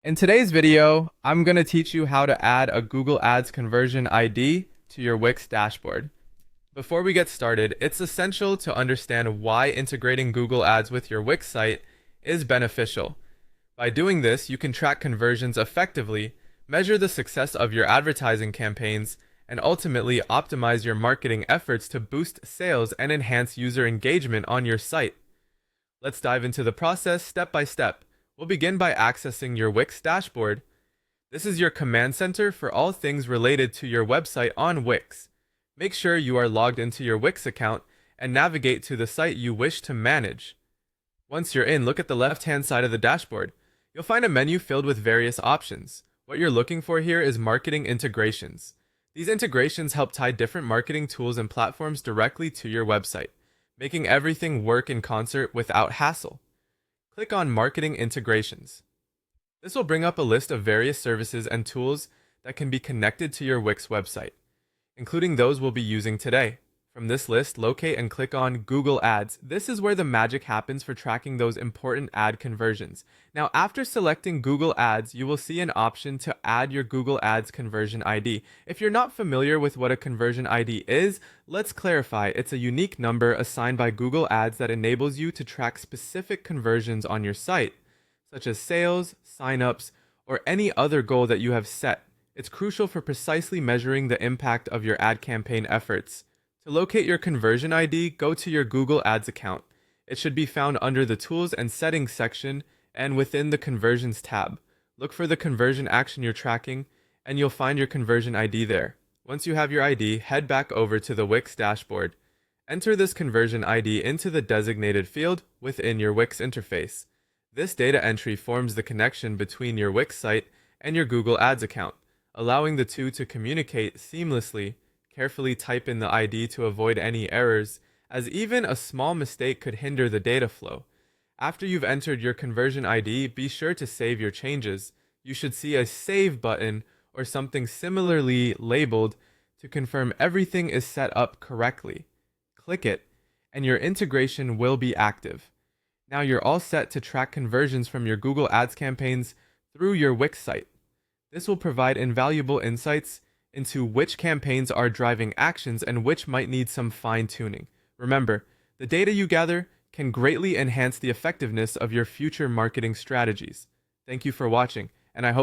In today's video, I'm going to teach you how to add a Google Ads conversion ID to your Wix dashboard. Before we get started, it's essential to understand why integrating Google Ads with your Wix site is beneficial. By doing this, you can track conversions effectively, measure the success of your advertising campaigns, and ultimately optimize your marketing efforts to boost sales and enhance user engagement on your site. Let's dive into the process step by step. We'll begin by accessing your Wix dashboard. This is your command center for all things related to your website on Wix. Make sure you are logged into your Wix account and navigate to the site you wish to manage. Once you're in, look at the left-hand side of the dashboard. You'll find a menu filled with various options. What you're looking for here is marketing integrations. These integrations help tie different marketing tools and platforms directly to your website, making everything work in concert without hassle. Click on Marketing Integrations. This will bring up a list of various services and tools that can be connected to your Wix website, including those we'll be using today. From this list, locate and click on Google Ads. This is where the magic happens for tracking those important ad conversions. Now, after selecting Google Ads, you will see an option to add your Google Ads conversion ID. If you're not familiar with what a conversion ID is, let's clarify. It's a unique number assigned by Google Ads that enables you to track specific conversions on your site, such as sales, signups, or any other goal that you have set. It's crucial for precisely measuring the impact of your ad campaign efforts. To locate your conversion ID, go to your Google Ads account. It should be found under the Tools and Settings section and within the Conversions tab. Look for the conversion action you're tracking, and you'll find your conversion ID there. Once you have your ID, head back over to the Wix dashboard. Enter this conversion ID into the designated field within your Wix interface. This data entry forms the connection between your Wix site and your Google Ads account, allowing the two to communicate seamlessly. Carefully type in the ID to avoid any errors, as even a small mistake could hinder the data flow. After you've entered your conversion ID, be sure to save your changes. You should see a Save button or something similarly labeled to confirm everything is set up correctly. Click it, and your integration will be active. Now you're all set to track conversions from your Google Ads campaigns through your Wix site. This will provide invaluable insights into which campaigns are driving actions and which might need some fine-tuning. Remember, the data you gather can greatly enhance the effectiveness of your future marketing strategies. Thank you for watching, and I hope